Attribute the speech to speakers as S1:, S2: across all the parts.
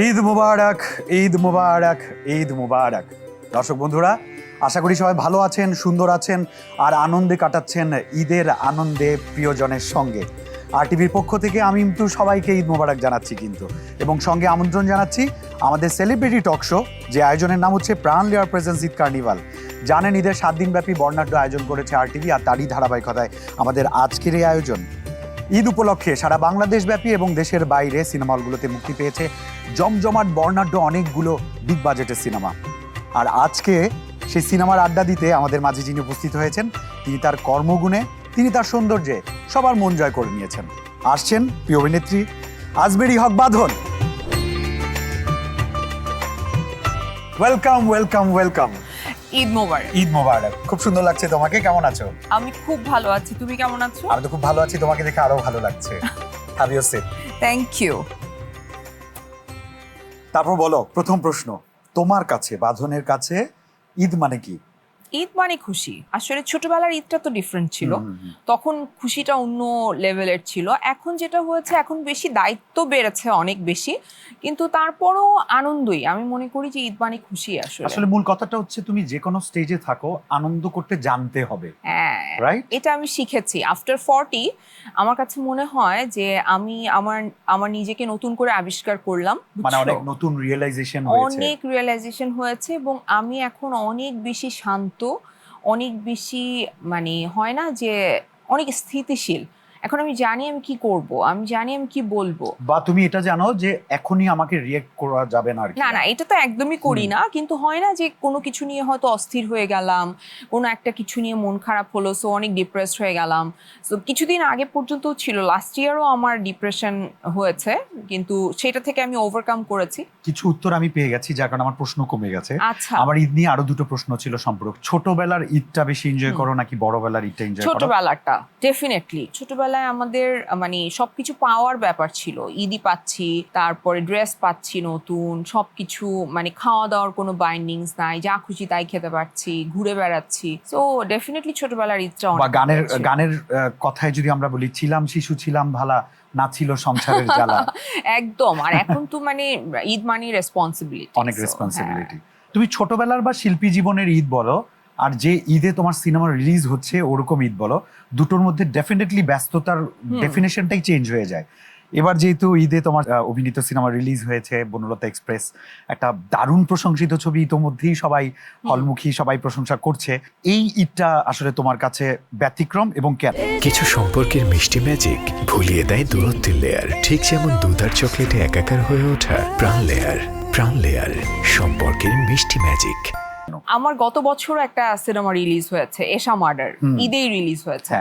S1: ঈদ মুবারক, ঈদ মুবারক, ঈদ মুবারক। দর্শক বন্ধুরা, আশা করি সবাই ভালো আছেন, সুন্দর আছেন আর আনন্দে কাটাচ্ছেন ঈদের আনন্দে প্রিয়জনের সঙ্গে। আর টিভির পক্ষ থেকে আমি কিন্তু সবাইকে ঈদ মুবারক জানাচ্ছি কিন্তু, এবং সঙ্গে আমন্ত্রণ জানাচ্ছি আমাদের সেলিব্রিটি টক শো, যে আয়োজনের নাম হচ্ছে প্রাণ লেয়ার প্রেজেন্স ঈদ কার্নিভাল। জানেন, ঈদের 7 দিনব্যাপী বর্ণাঢ্য আয়োজন করেছে RTV, আর তারই ধারাবাহিকতায় আমাদের আজকের এই আয়োজন। ঈদ উপলক্ষে সারা বাংলাদেশব্যাপী এবং দেশের বাইরে সিনেমা হলগুলোতে মুক্তি পেয়েছে জমজমাট বর্ণাঢ্য অনেকগুলো বিগ বাজেটের সিনেমা। আর আজকে সেই সিনেমার আড্ডা দিতে আমাদের মাঝে যিনি উপস্থিত হয়েছেন, তিনি তার কর্মগুণে, তিনি তার সৌন্দর্যে সবার মন জয় করে নিয়েছেন। আসছেন প্রিয় অভিনেত্রী Azmeri Hoque Badhon. Welcome welcome welcome.
S2: Eid মোবারক।
S1: ঈদ মোবারক। খুব সুন্দর লাগছে তোমাকে, কেমন আছো?
S2: আমি খুব ভালো আছি, তুমি কেমন আছো?
S1: আমি তো খুব ভালো আছি, তোমাকে দেখে আরো ভালো লাগছে। Have you sit.
S2: Thank you.
S1: তারপর বলো, প্রথম প্রশ্ন, তোমার কাছে, বাঁধনের কাছে ঈদ মানে কি?
S2: ঈদ মানে খুশি। আসলে ছোটবেলার ঈদটা তো ডিফারেন্ট ছিল, তখন খুশিটা অন্য লেভেলের ছিল। এখন যেটা হয়েছে, এখন বেশি দায়িত্ব বেড়েছে অনেক বেশি, কিন্তু তারপরও আনন্দই। আমি মনে করি যে ঈদ মানে খুশি। আসলে
S1: মূল কথাটা হচ্ছে তুমি যে কোনো স্টেজে থাকো, আনন্দ করতে জানতে হবে।
S2: হ্যাঁ,
S1: রাইট?
S2: এটা আমি শিখেছি আফটার 40। আমার কাছে মনে হয় যে আমি আমার নিজেকে নতুন করে আবিষ্কার করলাম,
S1: মানে
S2: বুঝছো?
S1: অনেক নতুন রিয়েলাইজেশন হয়েছে।
S2: অনেক রিয়েলাইজেশন হয়েছে, এবং আমি এখন অনেক বেশি শান্ত, অনেক বেশি, মানে হয় না যে অনেক স্থিতিশীল। এখন আমি জানি আমি কি করব, আমি জানি আমি কি বলবো।
S1: বা তুমি এটা জানো যে এখনই আমাকে রিয়েক্ট করা যাবে না আর কি।
S2: না না, এটা তো একদমই করি না, কিন্তু হয় না যে কোনো কিছু নিয়ে হয়তো অস্থির হয়ে গেলাম, কোনো একটা কিছু নিয়ে মন খারাপ হলো, সো অনেক ডিপ্রেসড হয়ে গেলাম। সো কিছুদিন আগে পর্যন্ত ছিল, লাস্ট ইয়ারও আমার ডিপ্রেশন হয়েছে, কিন্তু সেটা থেকে আমি ওভারকাম করেছি।
S1: কিছু উত্তর আমি পেয়ে গেছি, যার কারণে আমার প্রশ্ন কমে গেছে।
S2: আচ্ছা,
S1: আমার ঈদ নিয়ে আরো দুটো প্রশ্ন ছিল সম্পর্ক। ছোটবেলার ঈদটা বেশি এনজয় করো নাকি বড়বেলার ঈদটা এনজয় করো?
S2: ছোটবেলাটা ডেফিনেটলি। ছোটবেলায় আমাদের মানে সবকিছু পাওয়ার ব্যাপার ছিল। ঈদই পাচ্ছি, তারপরে ড্রেস পাচ্ছি নতুন, সবকিছু, মানে খাওয়া দাওয়ার কোনো বাইন্ডিংস নাই, যা খুশি তাই খেতে পারছি, ঘুরে বেড়াচ্ছি। সো ডেফিনেটলি ছোটবেলার ঈদটা
S1: বা
S2: অনেক
S1: গানের
S2: ভালো ছিল।
S1: গানের কথায় যদি আমরা বলি, ছিলাম শিশু ছিলাম ভালা, না ছিল সংসারের জ্বালা।
S2: একদম। আর এখন তো মানে ঈদ মানে রেসপন্সিবিলিটি,
S1: অনেক রেসপন্সিবিলিটি। তুমি ছোটবেলার বা শিল্পী জীবনের ঈদ বলো, আর যে ঈদে তোমার সিনেমা রিলিজ হচ্ছে ওরকম ঈদ বলো, দুটোর মধ্যে ডেফিনেটলি ব্যস্ততার ডেফিনেশনটাই চেঞ্জ হয়ে যায়। এবার যেহেতু ঈদে তোমার অভিনীত সিনেমা রিলিজ হয়েছে বনলতা এক্সপ্রেস, একটা দারুণ প্রশংসিত ছবি, ইতোমধ্যেই সবাই হলমুখী, সবাই প্রশংসা করছে। এই ঈদটা আসলে তোমার কাছে ব্যতিক্রম এবং কেন?
S3: কিছু সম্পর্কের মিষ্টি ম্যাজিক ভুলিয়ে দেয় দূরত্বের লেয়ার, ঠিক যেমন দুধ আর চকলেটে একাকার হয়ে ওঠা প্রাণ লেয়ার। প্রাণ লেয়ার, সম্পর্কের মিষ্টি ম্যাজিক।
S2: আমার গত বছর একটা সিনেমা রিলিজ হয়েছে, এশা মার্ডার, ঈদেই রিলিজ হয়েছে।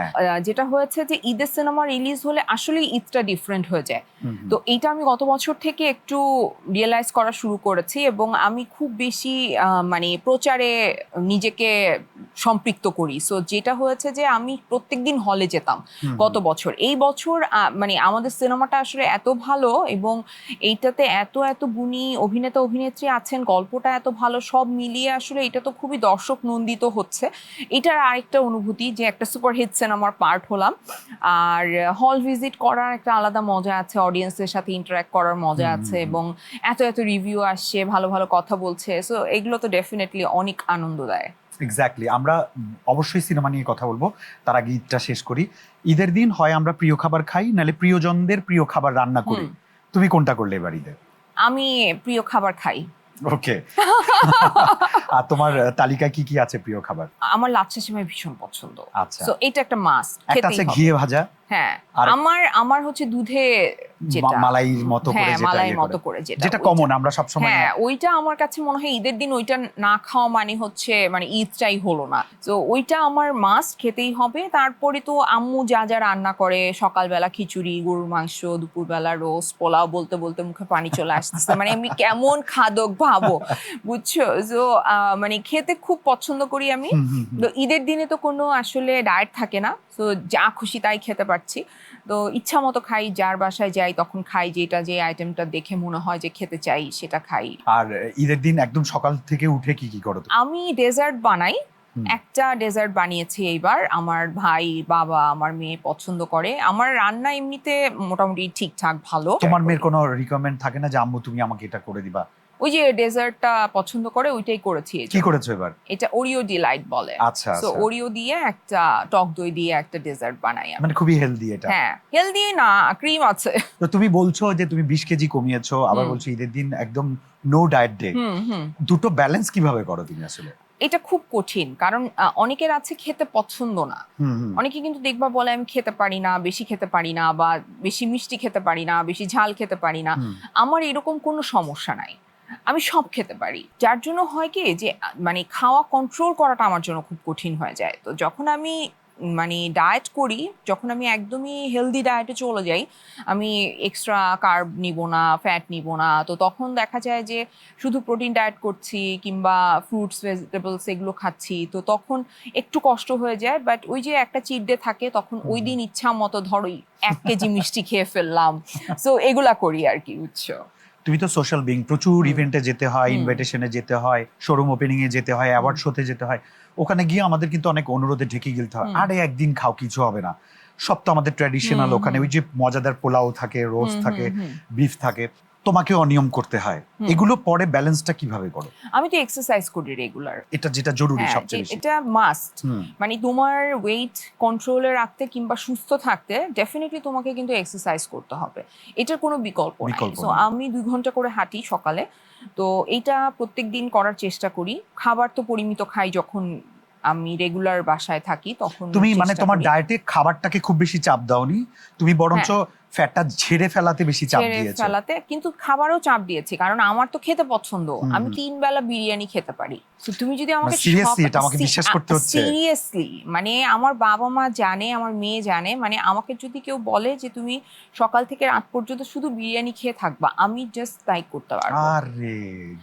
S2: যেটা হয়েছে যে ঈদের সিনেমা রিলিজ হলে আসলে ঈদটা ডিফারেন্ট হয়ে যায়। তো এইটা আমি গত বছর থেকে একটু রিয়েলাইজ করা শুরু করেছি, এবং আমি খুব বেশি মানে প্রচারে নিজেকে সম্পৃক্ত করি। সো যেটা হয়েছে যে আমি প্রত্যেকদিন হলে যেতাম গত বছর। এই বছর মানে আমাদের সিনেমাটা আসলে এত ভালো, এবং এইটাতে এত এত গুণী অভিনেতা অভিনেত্রী আছেন, গল্পটা এত ভালো, সব মিলিয়ে আসলে এটা তো খুবই দর্শক নন্দিত হচ্ছে। এটার আরেকটা অনুভূতি যে একটা সুপারহিট সিনেমার পার্ট হলাম, আর হল ভিজিট করার একটা আলাদা মজা আছে, অডিয়েন্সের সাথে ইন্টারঅ্যাক্ট করার মজা আছে, এবং এত এত রিভিউ আসছে, ভালো ভালো কথা বলছে। সো এগুলো তো ডেফিনেটলি অনেক আনন্দ দেয়।
S1: এক্স্যাক্টলি। আমরা অবশ্যই সিনেমা নিয়ে কথা বলবো, তার আগে ঈদটা শেষ করি। ঈদের দিন হয় আমরা প্রিয় খাবার খাই, নাহলে প্রিয়জনদের প্রিয় খাবার রান্না করি। তুমি কোনটা করলে এবার ঈদে?
S2: আমি প্রিয় খাবার খাই।
S1: ওকে। আর তোমার তালিকায় কি কি আছে প্রিয় খাবার?
S2: আমার লাচ্ছা সেমাই ভীষণ পছন্দ।
S1: আচ্ছা।
S2: সো এটা একটা মাস্ট,
S1: একটা আছে ঘিয়ে ভাজা।
S2: হ্যাঁ, আমার হচ্ছে দুধে, যেটা
S1: মালাইয়ের মতো করে,
S2: হ্যাঁ, মালাইয়ের মতো করে,
S1: যেটা কমন আমরা সব সময়।
S2: হ্যাঁ, ওইটা আমার কাছে মনে হয় ঈদের দিন ওইটা না খাওয়া মানে হচ্ছে মানে ঈদটাই হলো না। তো ওইটা আমার মাস্ট, খেতেই হবে। তারপরে তো আম্মু যা যা রান্না করে, সকালবেলা খিচুড়ি, গরুর মাংস, দুপুরবেলা রোস্ট, পোলাও, বলতে বলতে মুখে পানি চলে আসতেছে। মানে আমি কেমন খাদক ভাবো, বুঝছো? তো মানে খেতে খুব পছন্দ করি আমি। তো ঈদের দিনে তো কোনো আসলে ডায়েট থাকে না, তো যা খুশি তাই খেতে পারছি। তো ইচ্ছা মতো খাই, যার বাসায় যাই তখন খাই, যেটা যে আইটেমটা দেখে মনে হয় যে খেতে চাই সেটা খাই।
S1: আর ঈদের দিন একদম সকাল থেকে উঠে কি কি করো?
S2: আমি ডেজার্ট বানাই, একটা ডেজার্ট বানিয়েছি এইবার। আমার ভাই, বাবা, আমার মেয়ে পছন্দ করে। আমার রান্না এমনিতে মোটামুটি ঠিকঠাক ভালো।
S1: তোমার মেয়ের কোনো রিকমেন্ড থাকে না যে আম্মু তুমি আমাকে এটা করে দিবা?
S2: ওই যে ডেজার্টটা পছন্দ করে ওইটাই করেছি।
S1: কি করেছো এবার?
S2: এটা ওরিও ডিলাইট বলে।
S1: আচ্ছা,
S2: সো ওরিও দিয়ে একটা টক দই দিয়ে একটা ডেজার্ট বানাই আমি।
S1: মানে খুবই হেলদি এটা।
S2: হ্যাঁ, হেলদি না, ক্রিম আছে।
S1: তো তুমি বলছো যে তুমি 20 কেজি কমিয়েছো, আবার বলছো ঈদের দিন একদম নো ডায়েট ডে। দুটো ব্যালেন্স কিভাবে করো তুমি আসলে?
S2: এটা খুব কঠিন, কারণ অনেকের আছে খেতে পছন্দ না। অনেকে কিন্তু দেখবা বলে আমি খেতে পারি না, বেশি খেতে পারি না, বা বেশি মিষ্টি খেতে পারি না, বেশি ঝাল খেতে পারি না। আমার এরকম কোনো সমস্যা নাই, আমি সব খেতে পারি। যার জন্য হয় কি যে মানে খাওয়া কন্ট্রোল করাটা আমার জন্য খুব কঠিন হয়ে যায়। তো যখন আমি মানে ডায়েট করি, যখন আমি একদমই হেলদি ডায়েটে চলে যাই, আমি এক্সট্রা কার্ব নিব না, ফ্যাট নিব না, তো তখন দেখা যায় যে শুধু প্রোটিন ডায়েট করছি কিংবা ফ্রুটস ভেজিটেবলস এগুলো খাচ্ছি, তো তখন একটু কষ্ট হয়ে যায়। বাট ওই যে একটা চিট ডে থাকে, তখন ওই দিন ইচ্ছা মতো ধরোই 1 কেজি মিষ্টি খেয়ে ফেললাম। সো এগুলা করি আর কি, বুঝছো।
S1: তুমি তো সোশ্যাল বিং, প্রচুর ইভেন্টে যেতে হয়, ইনভাইটেশনে যেতে হয়, শোরুম ওপেনিং এ যেতে হয়, অ্যাওয়ার্ড শোতে যেতে হয়। ওখানে গিয়ে আমাদের কিন্তু অনেক অনুরোধে ঢেকে গিলতে হয়, আরে একদিন খাও কিছু হবে না। সব তো আমাদের ট্র্যাডিশনাল, ওখানে ওই যে মজাদার পোলাও থাকে, রোস্ট থাকে, বিফ থাকে, তোমাকে অনিয়ম করতে হয়। এগুলো পরে ব্যালেন্সটা কিভাবে করো?
S2: আমি তো এক্সারসাইজ করি রেগুলার,
S1: এটা যেটা জরুরি সবচেয়ে বেশি,
S2: এটা মাস্ট। মানে তোমার ওয়েট কন্ট্রোলে রাখতে কিংবা সুস্থ থাকতে ডেফিনেটলি তোমাকে কিন্তু এক্সারসাইজ করতে হবে, এটার কোনো বিকল্প নাই। সো আমি 2 ঘন্টা করে হাঁটি সকালে, তো এইটা প্রত্যেকদিন করার চেষ্টা করি। খাবার তো পরিমিত খাই, যখন আমি রেগুলার বাসায় থাকি তখন।
S1: তুমি মানে তোমার ডায়েটে খাবারটাকে খুব বেশি চাপ দাওনি, তুমি বরঞ্চ ফ্যাটটা ঝেড়ে ফেলাতে বেশি চাপ দিয়েছো।
S2: ফেলাতে, কিন্তু খাবারও চাপ দিয়েছি, কারণ আমার তো খেতে পছন্দ। আমি 3 বেলা বিরিয়ানি খেতে পারি। তো তুমি যদি আমাকে
S1: সিরিয়াসলি, এটা আমাকে বিশ্বাস করতে হচ্ছে,
S2: সিরিয়াসলি, মানে আমার বাবা মা জানে, আমার মেয়ে জানে, মানে আমাকে যদি কেউ বলে যে তুমি সকাল থেকে রাত পর্যন্ত শুধু বিরিয়ানি খেয়ে থাকবা, আমি জাস্ট তাই করতে পারবো।
S1: আরে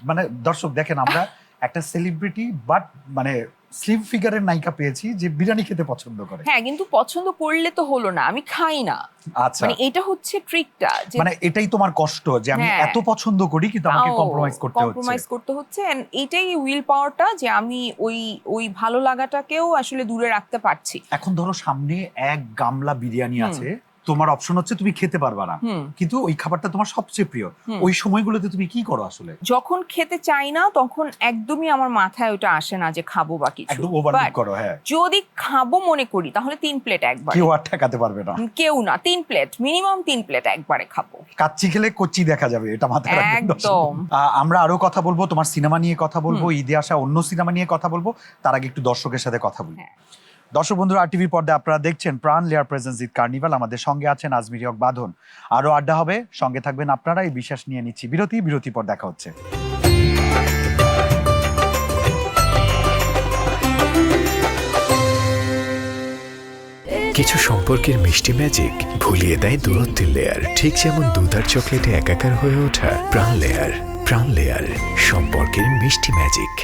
S1: মানে দর্শক দেখেন, আমরা একটা সেলিব্রিটি বাট মানে স্লিম ফিগারের নায়িকা পেয়েছি যে বিরিয়ানি খেতে পছন্দ করে।
S2: হ্যাঁ, কিন্তু পছন্দ করলে তো হলো না, আমি খাই না।
S1: আচ্ছা,
S2: মানে এটা হচ্ছে ট্রিকটা, যে
S1: মানে এটাই তোমার কষ্ট যে আমি এত পছন্দ করি কিন্তু আমাকে কম্প্রোমাইজ করতে হচ্ছে।
S2: এন্ড এটাই উইল পাওয়ারটা, যে আমি ওই ভালো লাগাটাকেও আসলে দূরে রাখতে পারছি।
S1: এখন ধরো সামনে 1 গামলা বিরিয়ানি আছে, তোমার অপশন হচ্ছে তুমি খেতে পারবা না, কিন্তু ওই খাবারটা তোমার সবচেয়ে প্রিয়। ওই সময়গুলোতে তুমি কি করো আসলে?
S2: যখন খেতে চাই না তখন একদমই আমার মাথায় ওটা আসে না যে খাবো বা কিছু,
S1: একদম ওভারলুক করো। হ্যাঁ,
S2: যদি খাবো মনে করি তাহলে 3 প্লেট একবারে।
S1: কেউ আর ঠেকাতে পারবে না,
S2: কেউ না। 3 প্লেট মিনিমাম, 3 প্লেট একবারে খাবো।
S1: কাচ্চি খেলে কচ্চি দেখা যাবে, এটা মাথায় রাখবেন
S2: একদম।
S1: আমরা আরো কথা বলবো, তোমার সিনেমা নিয়ে কথা বলবো, ঈদে আসা অন্য সিনেমা নিয়ে কথা বলবো, তার আগে একটু দর্শকের সাথে কথা বলি। দর্শক বন্ধুরা, আরটিভি পর্দায় আপনারা দেখছেন প্রাণ লেয়ার প্রেজেন্স ঈদ কার্নিভাল। আমাদের সঙ্গে আছেন আজমির হক বাঁধন। আরো আড্ডা হবে, সঙ্গে থাকবেন আপনারা। এই বিশ্বাস নিয়ে নিচ্ছি বিরতি পর দেখা হচ্ছে।
S3: কিছু সম্পর্কের মিষ্টি ম্যাজিক ভুলিয়ে দেয় দূরত্বের লেয়ার, ঠিক যেমন দুধ আর চকলেটে একাকার হয়ে ওঠা প্রাণ লেয়ার। প্রাণ লেয়ার, সম্পর্কের মিষ্টি ম্যাজিক।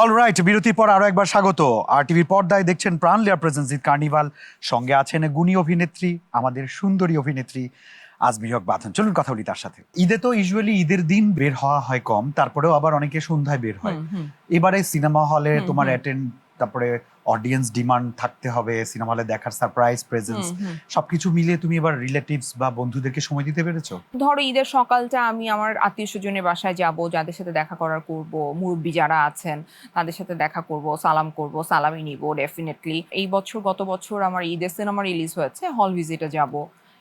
S1: অলরাইট, বিরতির পর আরো একবার স্বাগত। আরটিভির পর্দায় দেখছেন প্রাণ লেয়ার প্রেজেন্স ঈদ কার্নিভাল। সঙ্গে আছেন গুণী অভিনেত্রী, আমাদের সুন্দরী অভিনেত্রী আজমির হক বাঁধন। চলুন কথা বলি তার সাথে। ঈদে তো ইউজুয়ালি ঈদের দিন বের হওয়া হয় কম, তারপরেও আবার অনেকে সন্ধ্যায় বের হয়। এবারে সিনেমা হলে তোমার অ্যাটেন্ড, তারপরে অডিয়েন্স ডিমান্ড থাকতে হবে, সিনেমা হলে দেখার সারপ্রাইজ প্রেজেন্স, সবকিছু মিলিয়ে তুমি এবার রিলেটিভস বা বন্ধুদেরকে সময় দিতে পেরেছো?
S2: ধরো ঈদের সকালটা আমি আমার আত্মীয় স্বজনের বাসায় যাব, যাদের সাথে দেখা করার করব, মুরব্বী যারা আছেন তাদের সাথে দেখা করব, সালাম করব, সালামি নিব ডেফিনেটলি। এই বছর, গত বছর আমার ঈদের সিনেমা রিলিজ হয়েছে, হল ভিজিটে যাব।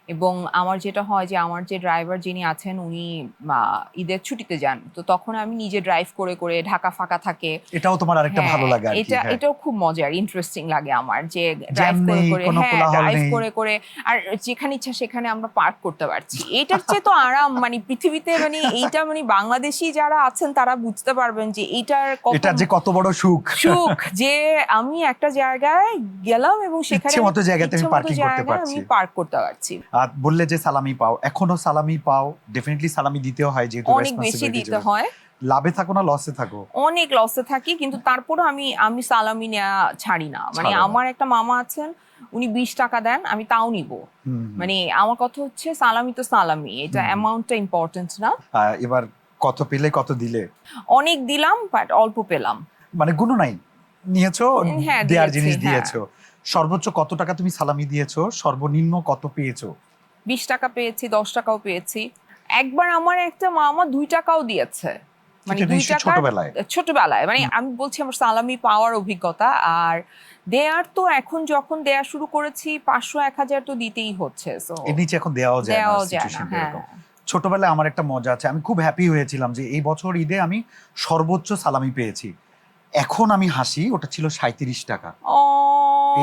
S2: এবং আমার যেটা হয় যে আমার যে ড্রাইভার যিনি আছেন উনি ঈদের ছুটিতে যান, তো তখন আমি নিজে ড্রাইভ করে করে, ঢাকা ফাঁকা থাকে,
S1: এটাও তোমার আরেকটা ভালো লাগে আর কি।
S2: এটাও খুব মজার, ইন্টারেস্টিং লাগে আমার, যে ড্রাইভ করে করে, ড্রাইভ করে করে, আর যেখানে ইচ্ছা সেখানে আমরা পার্ক করতে পারছি। এটার চেয়ে তো আরাম মানে পৃথিবীতে, মানে এইটা মানে বাংলাদেশি যারা আছেন তারা বুঝতে পারবেন যে এটা
S1: যে কত বড় সুখ,
S2: যে আমি একটা জায়গায় গেলাম এবং সেখানে
S1: ইচ্ছে মতো জায়গাতে আমি পার্কিং করতে পারছি,
S2: আমি পার্ক করতে পারছি।
S1: বললে যে সালামি পাও, এখনো সালামি পাও? ডেফিনেটলি সালামি দিতেও হয়, যেহেতু
S2: অনেক বেশি দিতে হয়।
S1: লাভে থাকো না লসে থাকো?
S2: অনেক লসে থাকি, কিন্তু তারপরও আমি সালামি নেওয়া ছাড়ি না। মানে আমার একটা মামা আছেন, উনি 20 টাকা দেন, আমি তাও নিব। মানে আমার কথা হচ্ছে সালামি তো সালামি, এটা অ্যামাউন্টটা ইম্পর্টেন্ট না।
S1: এবার কত পেলে কত দিলে?
S2: অনেক দিলাম বাট অল্প পেলাম।
S1: মানে গুণ নাই, নিয়েছো,
S2: হ্যাঁ,
S1: দেয়ার
S2: দিয়েছি,
S1: জিনিস
S2: হ্যাঁ।
S1: দিয়েছো। সর্বোচ্চ কত টাকা তুমি সালামি দিয়েছো, সর্বনিম্ন কত পেয়েছো?
S2: 20 টাকা পেয়েছি, 10 টাকাও পেয়েছি। একবার আমার একটা মামা 2 টাকাও দিয়েছে, মানে
S1: এটা
S2: 2
S1: নিশ্চয়ই
S2: টাকা
S1: ছোটবেলায়।
S2: মানে আমি বলছি আমার সালামি পাওয়ার অভিজ্ঞতা। আর দেয়ার তো এখন যখন দেয়া শুরু করেছি 500-1000 তো দিতেই হচ্ছে, সো
S1: এর নিচে এখন দেওয়াও যায় না,
S2: দেওয়াও যায় না।
S1: সিচুয়েশন
S2: হ্যাঁ,
S1: এরকম। ছোটবেলায় আমার একটা মজা আছে, আমি খুব হ্যাপি হয়েছিলাম যে এই বছর ঈদে আমি সর্বোচ্চ সালামি পেয়েছি। এখন আমি হাসি, ওটা ছিল 37 টাকা।
S2: ও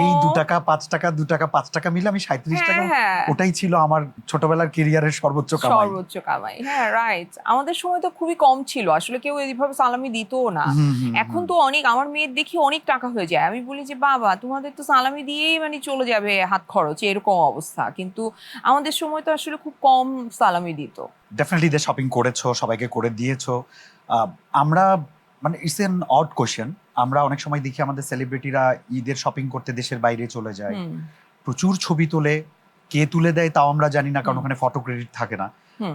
S1: এই 2 টাকা 5 টাকা 2 টাকা 5 টাকা মিলে আমি 37 টাকা,
S2: হ্যাঁ।
S1: ওটাই ছিল আমার ছোটবেলার কেরিয়ারের সর্বোচ্চ কামাই।
S2: সর্বোচ্চ কামাই, হ্যাঁ রাইট। আমাদের সময় তো খুবই কম ছিল, আসলে কেউ এইভাবে সালামি দিতও না। এখন তো অনেক, আমার মেয়ের দেখি অনেক টাকা হয়ে যায়। আমি বলি যে বাবা তোমাদের তো সালামি দিয়েই মানে চলে যাবে হাত খরচ, এরকম অবস্থা। কিন্তু আমাদের সময় তো আসলে খুব কম সালামি দিত।
S1: ডেফিনেটলি ঈদে শপিং করেছো, সবাইকে করে দিয়েছো। আমরা মানে ইটস এন অড কোয়েশ্চেন, আমরা অনেক সময় দেখি আমাদের সেলিব্রিটিরা ঈদের শপিং করতে দেশের বাইরে চলে যায়, প্রচুর ছবি তোলে, কে তুলে দেয় তাও আমরা জানি না, কারণ ওখানে ফটো ক্রেডিট থাকে না।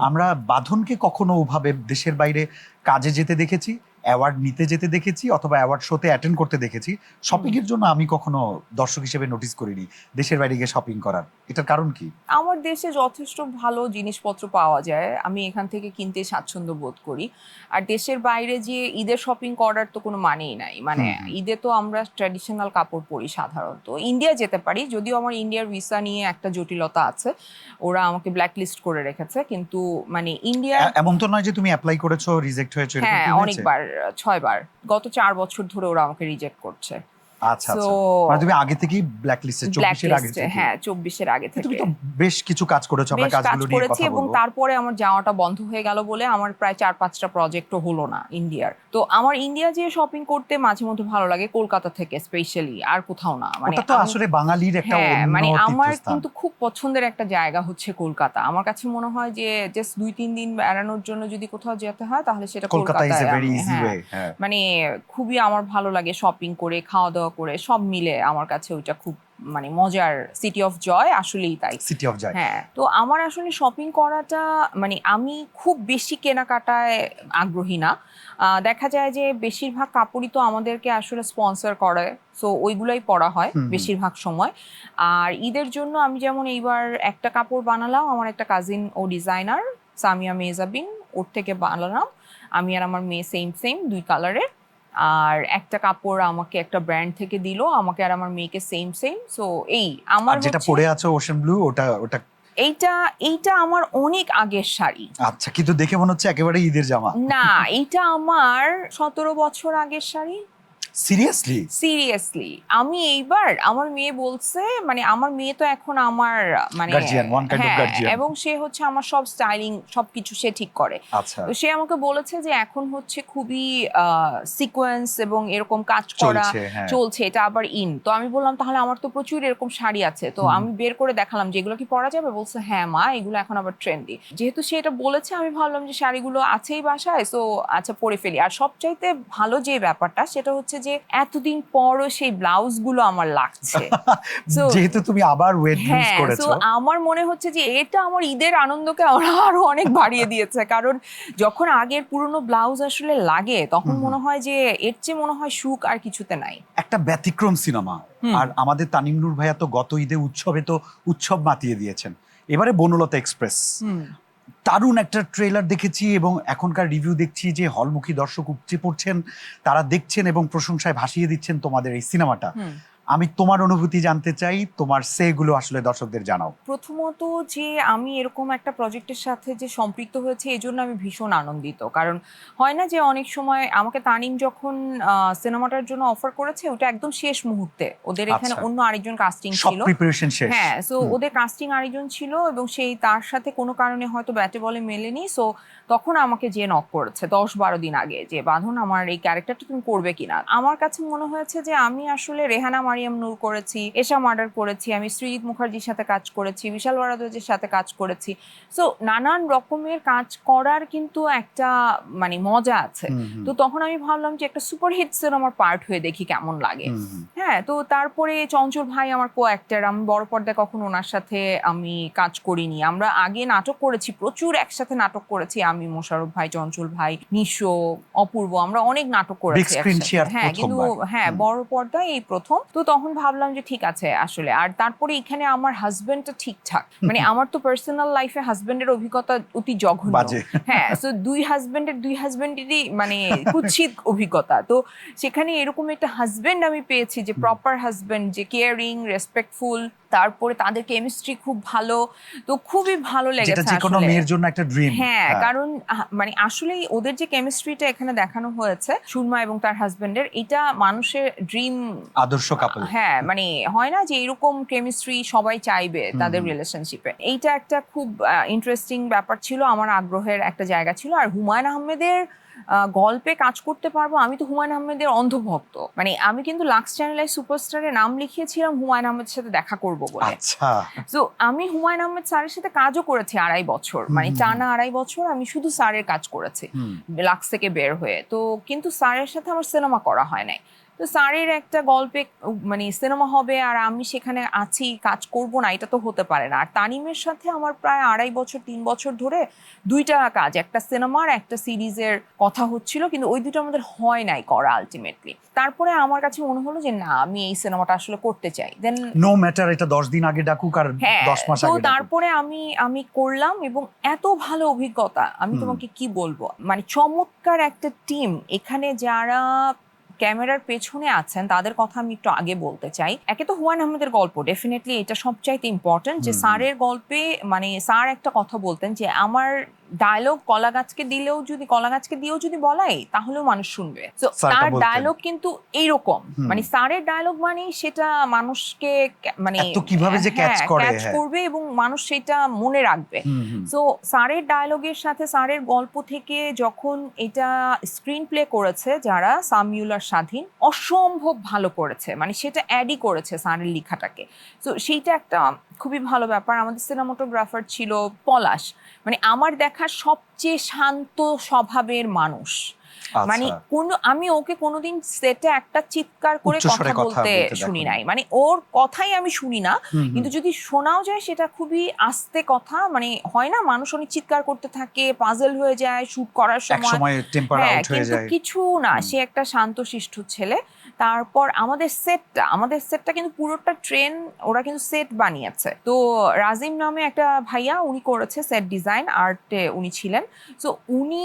S1: আমরা বাঁধনকে কখনো ওভাবে দেশের বাইরে কাজে যেতে দেখেছি, অ্যাওয়ার্ড নিতে যেতে দেখেছি, অথবা অ্যাওয়ার্ড শোতে অ্যাটেন্ড করতে দেখেছি। শপিং এর জন্য আমি কখনো দর্শক হিসেবে নোটিস করিনি দেশের বাইরে গিয়ে শপিং করার। এটার কারণ কি?
S2: আমার দেশে যথেষ্ট ভালো জিনিসপত্র পাওয়া যায়, আমি এখান থেকে কিনতে স্বাচ্ছন্দ্য বোধ করি। আর দেশের বাইরে যে ঈদের শপিং করার তো কোনো মানেই নাই। মানে ঈদে তো আমরা ট্র্যাডিশনাল কাপড় পরি সাধারণত। ইন্ডিয়া যেতে পারি, যদিও আমার ইন্ডিয়ার ভিসা নিয়ে একটা জটিলতা আছে, ওরা আমাকে ব্ল্যাক লিস্ট করে রেখেছে। কিন্তু মানে ইন্ডিয়া
S1: এমন তো নয় যে তুমি অ্যাপ্লাই করেছো রিজেক্ট হয়েছে?
S2: হ্যাঁ, অনেকবার, 6 বার। গত 4 বছর ধরে ওরা আমাকে রিজেক্ট করছে।
S1: আচ্ছা আচ্ছা, মানে তুমি আগে থেকেই ব্ল্যাক লিস্টে, 24 এর আগে থেকে?
S2: হ্যাঁ, 24 এর আগে থেকে।
S1: তুমি তো বেশ কিছু কাজ করেছো, আমরা কাজগুলো নিয়ে কথা
S2: এবং
S1: বলবো।
S2: তারপরে আমার যাওয়াটা বন্ধ হয়ে গেল বলে আমার প্রায় 4-5টা প্রজেক্টও হলো না ইন্ডিয়ার। তো আমার ইন্ডিয়া যে শপিং করতে মাঝে মধ্যে ভালো লাগে, কলকাতা থেকে স্পেশালি, আর কোথাও না। মানে
S1: ওটা তো আসলে বাঙালির একটা অন্য
S2: মানে আমার
S1: তীর্থস্থান।
S2: কিন্তু খুব পছন্দের একটা জায়গা হচ্ছে কলকাতা। আমার কাছে মনে হয় যে জাস্ট 2-3 দিন বেড়ানোর জন্য যদি কোথাও যেতে হয় তাহলে সেটা
S1: কলকাতা ইজ এ ভেরি
S2: কলকাতায়।
S1: Easy way.
S2: মানে খুবই আমার ভালো লাগে শপিং করে, খাওয়া দাওয়া করে, সব মিলে আমার কাছে ওইটা খুব মানে মজার, সিটি অফ জয়, আসলেই তাই,
S1: সিটি অফ জয়।
S2: হ্যাঁ। তো আমার আসলে শপিং করাটা, মানে আমি খুব বেশি কেনাকাটায় আগ্রহী না। দেখা যায় যে বেশিরভাগ কাপড়ই তো আমাদেরকে আসলে স্পন্সর করে, সো ওইগুলাই পরা হয় বেশিরভাগ সময়। আর ঈদের জন্য আমি যেমন এইবার একটা কাপড় বানালাম, আমার একটা কাজিন ও ডিজাইনার সামিয়া মেজাবিন, ওর থেকে বানালাম। আমি আর আমার মেয়ে সেম 2 কালারের। আর একটা কাপড় আমাকে একটা ব্র্যান্ড থেকে দিল, আমাকে আর আমার মেয়েকে সেম। সো এই আমার
S1: যেটা পরে আছো ওশেন ব্লু, ওটা
S2: এইটা আমার অনেক আগের শাড়ি।
S1: আচ্ছা, কিন্তু দেখে মনে হচ্ছে একেবারে ঈদের জামা।
S2: না, এইটা আমার 17 বছর আগের শাড়ি। সিরিয়াসলি আমি এইবার, আমার মেয়ে বলছে, মানে আমার মেয়ে তো এখন আমার মানে এবং সে হচ্ছে আমার সব স্টাইলিং সবকিছু সে ঠিক করে।
S1: আচ্ছা,
S2: তো সে আমাকে বলেছে যে এখন হচ্ছে খুবই সিকোয়েন্স এবং এরকম কাজ করা চলছে, এটা আবার ইন। তো আমি বললাম তাহলে আমার তো প্রচুর এরকম শাড়ি আছে, তো আমি বের করে দেখালাম যে এগুলো কি পরা যাবে। বলছে হ্যাঁ মা, এগুলো এখন আবার ট্রেন্ডি। যেহেতু সে এটা বলেছে, আমি ভাবলাম যে শাড়িগুলো আছেই বাসায়, সো আচ্ছা পরে ফেলি। আর সবচাইতে ভালো যে ব্যাপারটা সেটা হচ্ছে যে এতদিন পরও সেই ব্লাউজ গুলো আমার লাগছে,
S1: যেহেতু তুমি আবার ওয়েট ইউজ করেছো।
S2: আমার মনে হচ্ছে যে এটা আমার ঈদের আনন্দকে আরো অনেক বাড়িয়ে দিয়েছে। কারণ যখন আগের পুরনো ব্লাউজ আসলে লাগে, তখন মনে হয় যে এর চেয়ে মনে হয় সুখ আর কিছুতে নাই।
S1: একটা ব্যতিক্রম সিনেমা। আর আমাদের তানিম নূর ভাইয়া তো গত ঈদে উৎসবে তো উৎসব মাতিয়ে দিয়েছেন। এবারে বনলতা এক্সপ্রেস, দারুণ একটা ট্রেলার দেখেছি এবং এখনকার রিভিউ দেখছি যে হলমুখী দর্শক উপচে পড়ছেন, তারা দেখছেন এবং প্রশংসায় ভাসিয়ে দিচ্ছেন তোমাদের এই সিনেমাটা। আমি তোমার অনুভূতি জানতে চাই, তোমার সেগুলো আসলে দর্শকদের জানাও।
S2: প্রথমত যে আমি এরকম একটা প্রজেক্টের সাথে যে সম্পৃক্ত হয়েছে, এই জন্য আমি ভীষণ আনন্দিত। কারণ হয় না যে অনেক সময় আমাকে তানিম যখন সিনেমাটার জন্য অফার করেছে, ওটা একদম শেষ মুহূর্তে, ওদের এখানে অন্য আরেকজন কাস্টিং ছিল, হ্যাঁ, সো ওদের কাস্টিং আরেকজন ছিল এবং সেই তার সাথে কোনো কারণে হয়তো ব্যাটে বলে মেলেনি। সো তখন আমাকে যে নক করেছে 10-12 দিন আগে যে বাঁধন আমার এই ক্যারেক্টারটা তুমি করবে কিনা। আমার কাছে মনে হয়েছে যে আমি আসলে রেহানা মারিয়াম নূর করেছি, এশা মার্ডার করেছি, আমি সৃজিত মুখার্জির সাথে কাজ করেছি, বিশাল ভারদ্বাজের সাথে কাজ করেছি। সো নানান রকমের কাজ করার কিন্তু একটা মানে মজা আছে। তো তখন আমি ভাবলাম যে একটা সুপারহিট সিনেমার পার্ট হয়ে দেখি কেমন লাগে। হ্যাঁ, তো তারপরে চঞ্চল ভাই আমার কো অ্যাক্টর, আমি বড় পর্দায় কখনো ওনার সাথে আমি কাজ করিনি। আমরা আগে নাটক করেছি, প্রচুর একসাথে নাটক করেছি, আমি মোশাররফ ভাই, চঞ্চল ভাই, নিশো, অপূর্ব, আমরা অনেক নাটক করেছি একসাথে। হ্যাঁ, কিন্তু হ্যাঁ বড় পর্দায় এই প্রথম। তো তখন ভাবলাম যে ঠিক আছে আসলে। আর তারপরে এখানে আমার হাজবেন্ডটা ঠিকঠাক, মানে আমার তো পার্সোনাল লাইফে হাজবেন্ডের অভিজ্ঞতা অতি জঘন্য। হ্যাঁ, তো দুই হাজবেন্ডেরই মানে কুৎসিত অভিজ্ঞতা। তো সেখানে এরকম একটা হাজবেন্ড আমি পেয়েছি যে প্রপার হাজবেন্ড, যে কেয়ারিং, রেসপেক্টফুল, তারপরে তাদের কেমিস্ট্রি খুব ভালো। তো খুবই ভালো লেগেছে
S1: যেটা যে কোনো মেয়ের জন্য একটা ড্রিম।
S2: হ্যাঁ, কারণ মানে আসলেই ওদের যে কেমিস্ট্রিটা এখানে দেখানো হয়েছে সুরমা এবং তার হাজবেন্ডের, এটা মানুষের ড্রিম,
S1: আদর্শ কাপল।
S2: হ্যাঁ, মানে হয় না যে এরকম কেমিস্ট্রি সবাই চাইবে তাদের রিলেশনশিপে। এইটা একটা খুব ইন্টারেস্টিং ব্যাপার ছিল, আমার আগ্রহের একটা জায়গা ছিল। আর হুমায়ুন আহমেদের গল্পে কাজ করতে পারবো, আমি তো হুমায়ুন আহমেদের অন্ধভক্ত। মানে আমি কিন্তু লাক্স চ্যানেলে সুপারস্টারে নাম লিখিয়েছিলাম হুমায়ুন আহমেদের সাথে দেখা করবো বলে।
S1: আচ্ছা,
S2: তো আমি হুমায়ুন আহমেদ স্যারের সাথে কাজও করেছি 2.5 বছর, মানে টানা 2.5 বছর আমি শুধু স্যারের কাজ করেছি লাক্স থেকে বের হয়ে। তো কিন্তু স্যারের সাথে আমার সিনেমা করা হয় নাই। তো স্যারের একটা গল্পে মানে সিনেমা হবে আর আমি সেখানে আছি, কাজ করব না, এটা তো হতে পারে না। আর তানিমের সাথে আমার প্রায় 2.5 বছর 3 বছর ধরে 2টা কাজ, একটা সিনেমার একটা সিরিজের কথা হচ্ছিল, কিন্তু ওই দুটো আমাদের হয় নাই করা আলটিমেটলি। তারপরে আমার কাছে মনে হলো যে না, আমি এই সিনেমাটা আসলে করতে চাই। দেন
S1: নো ম্যাটার এটা 10 দিন আগে ডাকুক আর 10 মাস আগে ডাকুক।
S2: তারপরে আমি করলাম এবং এত ভালো অভিজ্ঞতা, আমি তোমাকে কি বলবো, মানে চমৎকার একটা টিম এখানে যারা ক্যামেরার পেছনে আছেন তাদের কথা আমি একটু আগে বলতে চাই। একে তো হুমায়ুন আহমেদের গল্প, ডেফিনেটলি এটা সবচাইতে ইম্পর্টেন্ট। যে স্যারের গল্পে মানে স্যার একটা কথা বলতেন যে আমার ডায়লগ কলা গাছকে দিয়েও যদি বলাই তাহলেও মানুষ শুনবে। তো তার ডায়লগ কিন্তু এইরকম, মানে স্যারের ডায়লগ মানে সেটা মানুষকে মানে
S1: কিভাবে যে ক্যাচ
S2: করবে এবং মানুষ সেটা মনে রাখবে। তো স্যারের ডায়লগের সাথে স্যারের গল্প থেকে যখন এটা স্ক্রিন প্লে করেছে যারা, সামিউলার স্বাধীন অসম্ভব ভালো করেছে, মানে সেটা অ্যাডই করেছে স্যারের লেখাটাকে। তো সেইটা একটা খুবই ভালো ব্যাপার। আমাদের সিনেমাটোগ্রাফার ছিল পলাশ, মানে আমার দেখা সবচেয়ে শান্ত স্বভাবের মানুষ। মানে আমি ওকে কোনোদিন সেটে একটা চিৎকার করে কথা বলতে শুনি নাই, মানে ওর কথাই আমি শুনি না, কিন্তু যদি শোনাও যায় সেটা খুবই আস্তে কথা। মানে হয় না মানুষ অনেক চিৎকার করতে থাকে, পাজল হয়ে যায় শুট করার সময়, কিন্তু কিছু না, সে একটা শান্তশিষ্ট ছেলে। তারপর আমাদের সেটটা কিন্তু পুরোটা ট্রেন, ওরা কিন্তু সেট বানিয়েছে। তো রাজিম নামে একটা ভাইয়া, উনি করেছে সেট ডিজাইন আর্টে, উনি ছিলেন। সো উনি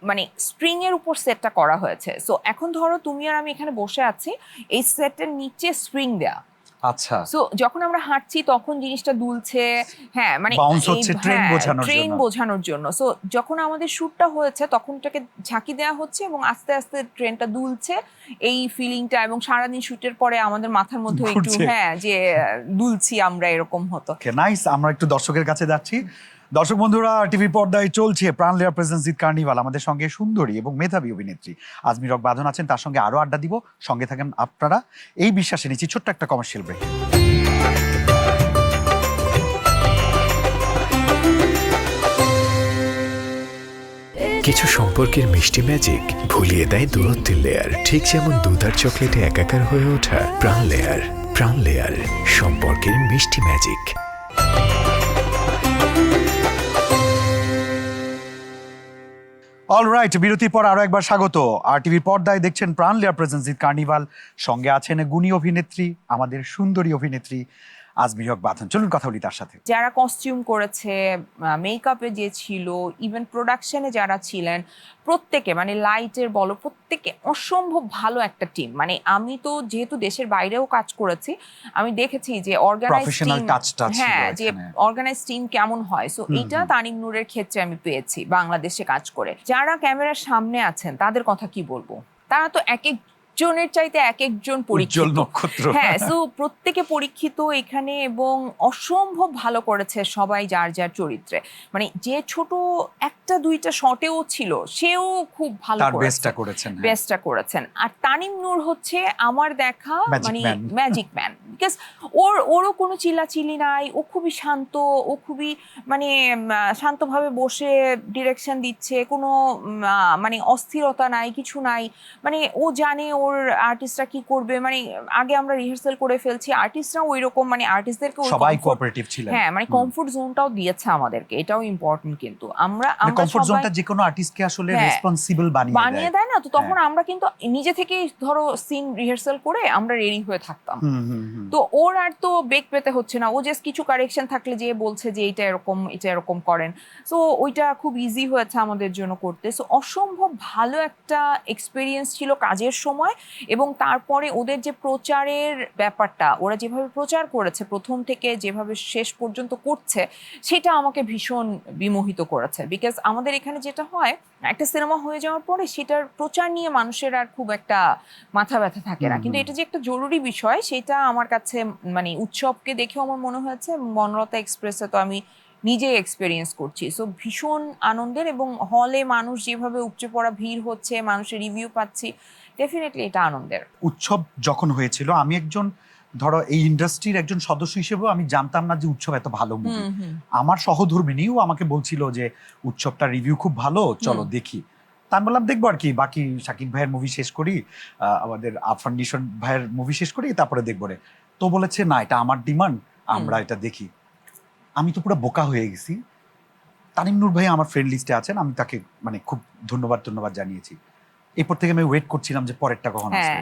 S2: মানে স্প্রিং এর উপর সেটটা করা হয়েছে। সো এখন ধরো তুমি আর আমি এখানে বসে আছি, এই সেটের নিচে স্প্রিং দেয়া।
S1: আচ্ছা,
S2: সো যখন আমরা হাঁটছি তখন জিনিসটা দুলছে, হ্যাঁ মানে ট্রেন বোঝানোর জন্য। সো যখন আমাদের শুটটা হয়েছে তখন এটাকে ঝাঁকি দেওয়া হচ্ছে এবং আস্তে আস্তে ট্রেনটা দুলছে, এই ফিলিংটা। এবং সারাদিন শুটের পরে আমাদের মাথার মধ্যে একটু যে দুলছি আমরা, এরকম হতো।
S1: নাইস। আমরা একটু দর্শকের কাছে যাচ্ছি। দর্শক বন্ধুরা, টিভি পর্দায় চলছে প্রাণ লেয়ার প্রেজেন্স উইথ কার্নিভাল। আমাদের সঙ্গে সুন্দরী এবং মেধাবী অভিনেত্রী আজমি রক বাঁধন আছেন, তার সঙ্গে আরো আড্ডা দিব। সঙ্গে থাকেন আপনারা, এই বিশ্বাসে নিচ্ছি ছোট্ট একটা কমার্শিয়াল ব্রেক।
S3: কিছু সম্পর্কের মিষ্টি ম্যাজিক ভুলিয়ে দেয় দূরত্বের লেয়ার, ঠিক যেমন দুধ আর চকলেটে একাকার হয়ে ওঠা প্রাণ লেয়ার। প্রাণ লেয়ার, সম্পর্কের মিষ্টি ম্যাজিক।
S1: অলরাইট, বিরতির পর আরো একবার স্বাগত। আর টিভির পর্দায় দেখছেন প্রাণ লেয়ার প্রেজেন্স উইথ কার্নিভাল। সঙ্গে আছেন গুণী অভিনেত্রী, আমাদের সুন্দরী অভিনেত্রী আজমি রক বাঁধন। চলুন কথা বলি তার সাথে।
S2: যারা কস্টিউম করেছে, মেকআপে যে ছিল, ইভেন প্রোডাকশনে যারা ছিলেন, প্রত্যেকে মানে লাইটের বলো, প্রত্যেকে অসম্ভব ভালো একটা টিম। মানে আমি তো যেহেতু দেশের বাইরেও কাজ করেছি, আমি দেখেছি যে অর্গানাইজ টিম কেমন হয়। সো এইটা তানিম নূরের ক্ষেত্রে আমি পেয়েছি বাংলাদেশে কাজ করে। যারা ক্যামেরার সামনে আছেন তাদের কথা কি বলবো, তারা তো এক এক একজনের চাইতে এক একজন
S1: উজ্জ্বল
S2: পরীক্ষিত।
S1: নক্ষত্র।
S2: হ্যাঁ, সো প্রত্যেকে পরীক্ষিত এখানে এবং অসম্ভব ভালো করেছে সবাই যার যার চরিত্রে। মানে যে ছোট একটা দুইটা শটেও ছিল সেও খুব ভালো
S1: তার
S2: করেছে,
S1: বেস্টটা করেছেন। হ্যাঁ।
S2: বেস্টটা করেছেন। আর তানিম নূর হচ্ছে আমার দেখা
S1: Magic
S2: মানে
S1: man।
S2: ম্যাজিক ম্যান, বিকজ ওরও কোনো চিল্লাচিল্লি নাই, ও খুবই শান্ত, ও খুবই মানে শান্তভাবে বসে ডিরেকশন দিচ্ছে, কোনো মানে অস্থিরতা নাই, কিছু নাই। মানে ও জানে ওর আর্টিস্টরা কি করবে, মানে আগে আমরা রিহার্সাল করে ফেলছি, আর্টিস্টরা ওই রকম মানে আর্টিস্টদেরকে
S1: সবাই কোঅপারেটিভ ছিলেন।
S2: হ্যাঁ মানে কমফোর্ট জোনটাও দিয়েছে আমাদেরকে, এটাও ইম্পর্টেন্ট। কিন্তু আমরা
S1: কমফোর্ট
S2: সবাই
S1: জোনটা যে কোনো আর্টিস্টকে আসলে
S2: হ্যাঁ,
S1: রেসপন্সিবল
S2: বানিয়ে দেয় না, তো তখন আমরা কিন্তু নিজে থেকেই ধরো সিন রিহার্সাল করে আমরা রেডি হয়ে থাকতাম। তো ওর আর তো বেগ পেতে হচ্ছে না, ও জাস্ট কিছু কারেকশন থাকলে যে বলছে যে এটা এরকম এটা এরকম করেন, সো ওইটা খুব ইজি হয়েছে আমাদের জন্য করতে। সো অসম্ভব ভালো একটা এক্সপিরিয়েন্স ছিল কাজের সময়। এবং তারপরে ওদের যে প্রচারের ব্যাপারটা, ওরা যেভাবে প্রচার করেছে প্রথম থেকে যেভাবে শেষ পর্যন্ত করছে, সেটা আমাকে ভীষণ বিমোহিত করেছে। বিকজ আমাদের এখানে যেটা হয়, একটা সিনেমা হয়ে যাওয়ার পরে সেটার প্রচার নিয়ে মানুষের আর খুব একটা মাথা ব্যথা থাকে না, কিন্তু এটা যে একটা জরুরি বিষয় সেটা আমার কাছে মানে উৎসবকে দেখেও আমার মনে হয়েছে। বনলতা এক্সপ্রেসে তো আমি নিজে এক্সপেরিয়েন্স করছি, সো ভীষণ আনন্দের। এবং হলে মানুষ যেভাবে উপচে পড়া ভিড় হচ্ছে, মানুষের রিভিউ পাচ্ছি, ডেফিনেটলি এটা আনন্দের।
S1: উৎসব যখন হয়েছিল, আমি একজন ধরো এই ইন্ডাস্ট্রির একজন সদস্য হিসেবেও আমি জানতাম না যে উৎসব এত ভালো মুভি। আমার সহধর্মিনীও আমাকে বলছিল যে উৎসবটা রিভিউ খুব ভালো, চলো দেখি। তা আমি বললাম দেখবো আর কি, বাকি শাকিব ভাইয়ের মুভি শেষ করি, আমাদের আফরান নিশন ভাইয়ের মুভি শেষ করি, তারপরে দেখবো রে। তো বলেছে না, এটা আমার ডিমান্ড, আমরা এটা দেখি। আমি তো পুরো বোকা হয়ে গেছি। তানিম নূর ভাই আমার ফ্রেন্ড লিস্টে আছেন, আমি তাকে মানে খুব ধন্যবাদ জানিয়েছি। এরপর থেকে আমি ওয়েট করছিলাম যে পরেরটা কখন আসবে।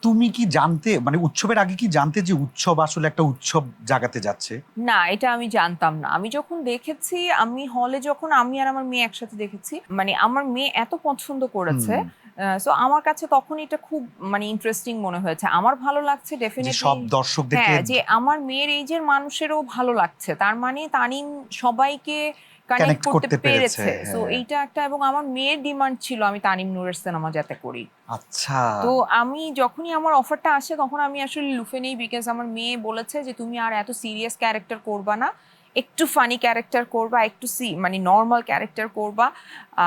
S1: তুমি কি জানতে, মানে উৎসবের আগে কি জানতে যে উৎসব আসলে একটা উৎসব জাগাতে যাচ্ছে?
S2: না, এটা আমি জানতাম না। আমি যখন দেখেছি, আমি হলে যখন আমি আর আমার মেয়ে একসাথে দেখেছি, মানে আমার মেয়ে এত পছন্দ করেছে, সো আমার কাছে তখন এটা খুব মানে ইন্টারেস্টিং মনে হয়েছে। আমার ভালো লাগছে ডেফিনেটলি,
S1: সব দর্শকদেরকে,
S2: হ্যাঁ, যে আমার মেয়ের এইজের মানুষেরও ভালো লাগছে, তার মানে তানিম সবাইকে কানেক্ট করতে পেরেছে। সো এইটা একটা, এবং আমার মেয়ের ডিমান্ড ছিল আমি তানিম নূরের সিনেমা যাতে করি।
S1: আচ্ছা।
S2: তো আমি যখনই আমার অফারটা আসে তখন আমি আসলে লুফে নেই, বিকজ আমার মেয়ে বলেছে যে তুমি আর এত সিরিয়াস ক্যারেক্টার করবা না, একটু ফানি ক্যারেক্টার করবা, একটু মানে নর্মাল ক্যারেক্টার করবা।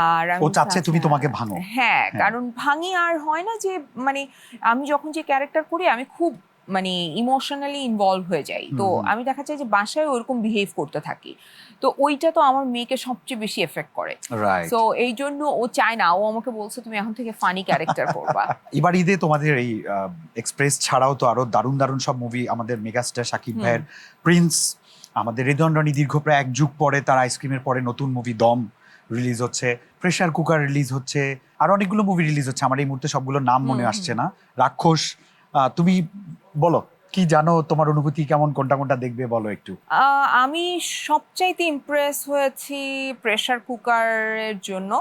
S2: আর
S1: ও চাচ্ছে তুমি তোমাকে ভাঙো।
S2: হ্যাঁ, কারণ ভাঙি আর হয় না যে, মানে আমি যখন যে ক্যারেক্টার করি আমি খুব মানে ইমোশনালি ইনভলভ হয়ে যাই। তো আমি দেখা যায় যে বাসায় ওরকম বিহেভ করতে থাকি, তো ওইটা তো আমার মেয়েকে সবচেয়ে বেশি এফেক্ট করে। সো এই জন্য ও চায় না, ও আমাকে বলছে তুমি এখন থেকে ফানি ক্যারেক্টার করবা।
S1: এবার ঈদে তোমাদের এই এক্সপ্রেস ছাড়াও তো আরো দারুণ সব মুভি, আমাদের মেগাস্টার শাকিব ভাইয়ের প্রিন্স, আমাদের রিদওয়ান রানী দীর্ঘ প্রায় 1 যুগ পরে তার আইসক্রিমের পরে নতুন মুভি দম রিলিজ হচ্ছে, প্রেসার কুকার রিলিজ হচ্ছে, আর অনেকগুলো মুভি রিলিজ হচ্ছে। আমার এই মুহূর্তে সবগুলোর নাম মনে আসছে না। রাক্ষস, তুমি বলো কি জানো, তোমার অনুভূতি কেমন, কোনটা দেখবে বলো একটু।
S2: আমি সবচাইতে ইমপ্রেস হয়েছি প্রেসার কুকারের জন্য,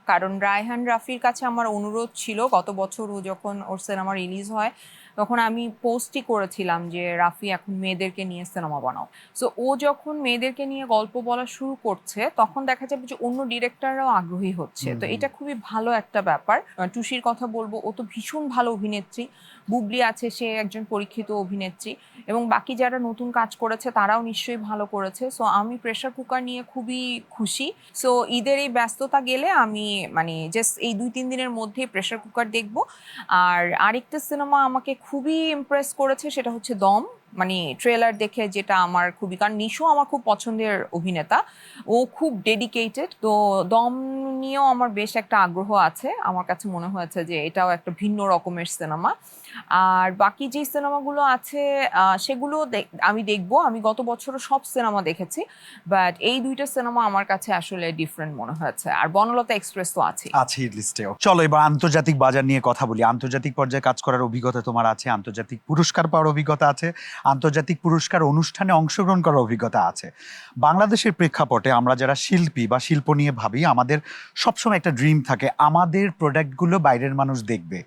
S2: কারণ রায়হান রাফির কাছে আমার অনুরোধ ছিল গত বছর ও যখন ওর সিনেমা রিলিজ হয় তখন আমি পোস্টই করেছিলাম যে রাফি এখন মেয়েদেরকে নিয়ে সিনেমা বানাও। সো ও যখন মেয়েদেরকে নিয়ে গল্প বলা শুরু করছে তখন দেখা যাবে যে অন্য ডিরেক্টররাও আগ্রহী হচ্ছে। তো এটা খুবই ভালো একটা ব্যাপার। টুসির কথা বলবো, ও তো ভীষণ ভালো অভিনেত্রী। বুবলি আছে, সে একজন পরীক্ষিত অভিনেত্রী, এবং বাকি যারা নতুন কাজ করেছে তারাও নিশ্চয়ই ভালো করেছে। সো আমি প্রেসার কুকার নিয়ে খুবই খুশি। সো ঈদের এই ব্যস্ততা গেলে আমি মানে জাস্ট এই 2-3 দিনের মধ্যে প্রেসার কুকার দেখবো। আর আরেকটা সিনেমা আমাকে খুবই ইমপ্রেস করেছে, সেটা হচ্ছে দম। মানে ট্রেলার দেখে যেটা আমার খুবই, কারণ নিশো আমার খুব পছন্দের অভিনেতা, ও খুব ডেডিকেটেড। তো দম নিয়েও আমার বেশ একটা আগ্রহ আছে। আমার কাছে মনে হয়েছে যে এটাও একটা ভিন্ন রকমের সিনেমা। আর বাকি যে সিনেমাগুলো আছে সেগুলো আমি দেখবো। আমি গত বছরও সব সিনেমা দেখেছি, বাট এই 2টা সিনেমা আমার কাছে আসলে ডিফারেন্ট মনে হয়েছে। আর বনলতা এক্সপ্রেস তো আছে
S1: লিস্টেও। চলো এবার আন্তর্জাতিক বাজার নিয়ে কথা বলি। আন্তর্জাতিক পর্যায়ে কাজ করার অভিজ্ঞতা তোমার আছে, আন্তর্জাতিক পুরস্কার পাওয়ার অভিজ্ঞতা আছে, আন্তর্জাতিক পুরস্কার অনুষ্ঠানে অংশগ্রহণ করার অভিজ্ঞতা আছে। বাংলাদেশের প্রেক্ষাপটে আমরা যারা শিল্পী বা শিল্প নিয়ে ভাবি, আমাদের সবসময় একটা ড্রিম থাকে, আমাদের প্রোডাক্টগুলো বাইরের মানুষ দেখবে।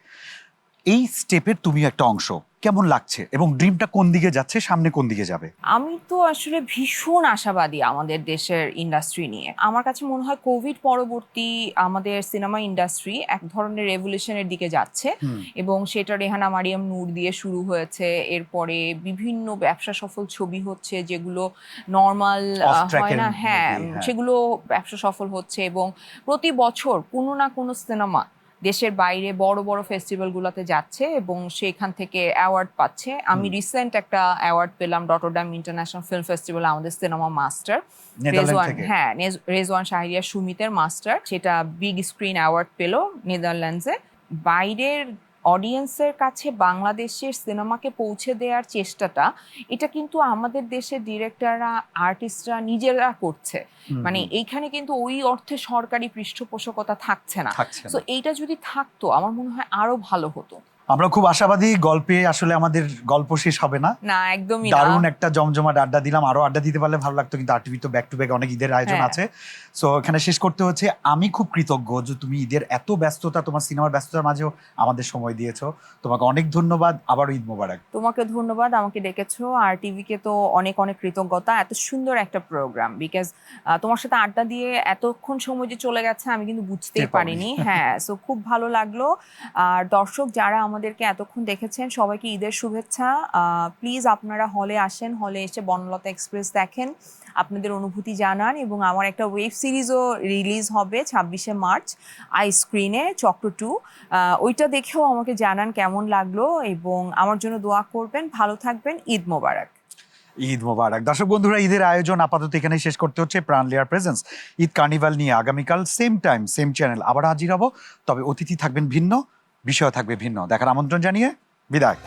S1: এই স্টেপের তুমি একটা অংশ, কেমন লাগছে এবং ড্রিমটা কোন দিকে যাচ্ছে, সামনে কোন দিকে যাবে?
S2: আমি তো আসলে ভীষণ আশাবাদী আমাদের দেশের ইন্ডাস্ট্রি নিয়ে। আমার কাছে মনে হয় কোভিড পরবর্তী আমাদের সিনেমা ইন্ডাস্ট্রি এক ধরনের রেভলিউশনের দিকে যাচ্ছে এবং সেটা রেহানা মারিয়াম নূর দিয়ে শুরু হয়েছে। এরপরে বিভিন্ন ব্যবসা সফল ছবি হচ্ছে যেগুলো নর্মাল হয় না, হ্যাঁ সেগুলো ব্যবসা সফল হচ্ছে এবং প্রতি বছর কোনো না কোনো সিনেমা দেশের বাইরে বড় বড় ফেস্টিভ্যালগুলোতে যাচ্ছে এবং সেখান থেকে অ্যাওয়ার্ড পাচ্ছে। আমি রিসেন্ট একটা অ্যাওয়ার্ড পেলাম রটারডাম ইন্টারন্যাশনাল ফিল্ম ফেস্টিভ্যালে, আমাদের সিনেমা মাস্টার রেজওয়ান শাহরিয়ার সুমিতের মাস্টার, সেটা বিগ স্ক্রিন অ্যাওয়ার্ড পেল নেদারল্যান্ডসে। বাইরের অডিয়েন্সের কাছে বাংলাদেশের সিনেমাকে পৌঁছে দেওয়ার চেষ্টাটা, এটা কিন্তু আমাদের দেশের ডিরেক্টররা আর্টিস্টরা নিজেরা করছে। মানে এইখানে কিন্তু ওই অর্থে সরকারি পৃষ্ঠপোষকতা থাকছে না। তো এইটা যদি থাকতো আমার মনে হয় আরো ভালো হতো।
S1: আমরা খুব আশাবাদী, গল্পে আসলে আমাদের গল্প শেষ হবে না।
S2: না, একদমই
S1: দারুণ একটা জমজমাট আড্ডা দিলাম, আরো আড্ডা দিতে পারলে ভালো লাগতো, কিন্তু আরটিভি তো ব্যাক টু ব্যাক অনেক ঈদের আয়োজন আছে, সো এখানে শেষ করতে হচ্ছে। আমি খুব কৃতজ্ঞ যে তুমি ঈদের এত ব্যস্ততা, তোমার সিনেমার ব্যস্ততার মাঝেও আমাদের সময় দিয়েছো, তোমাকে অনেক ধন্যবাদ। আবারও ঈদ মোবারক।
S2: তোমাকে ধন্যবাদ, আমাকে ডেকেছো। আর টিভিকে তো অনেক অনেক কৃতজ্ঞতা, এত সুন্দর একটা প্রোগ্রাম। বিকজ তোমার সাথে আড্ডা দিয়ে এতক্ষণ সময় যে চলে গেছে আমি কিন্তু বুঝতেই পারিনি। হ্যাঁ, সো খুব ভালো লাগলো। আর দর্শক যারা আমাদেরকে এতক্ষণ দেখেছেন সবাইকে ঈদের শুভেচ্ছা। প্লিজ আপনারা হলে আসেন, হলে এসে বনলতা এক্সপ্রেস দেখেন, আপনাদের অনুভূতি জানান। এবং আমার একটা ওয়েব সিরিজও রিলিজ হবে 26শে মার্চ আই স্ক্রিনে, চক্র 2। ওইটা দেখেও আমাকে জানান কেমন লাগলো এবং আমার জন্য দোয়া করবেন। ভালো থাকবেন, ঈদ মোবারক।
S1: ঈদ মোবারক। দর্শক বন্ধুরা, ঈদের আয়োজন আপাতত এখানে শেষ করতে হচ্ছে। প্রাণ লেয়ার প্রেজেন্স ঈদ কার্নিভাল নিয়ে আগামীকাল সেম টাইম সেম চ্যানেল আবার হাজির হব। তবে অতিথি থাকবেন ভিন্ন, বিষয় থাকবে ভিন্ন। দেখার আমন্ত্রণ জানিয়ে বিদায়।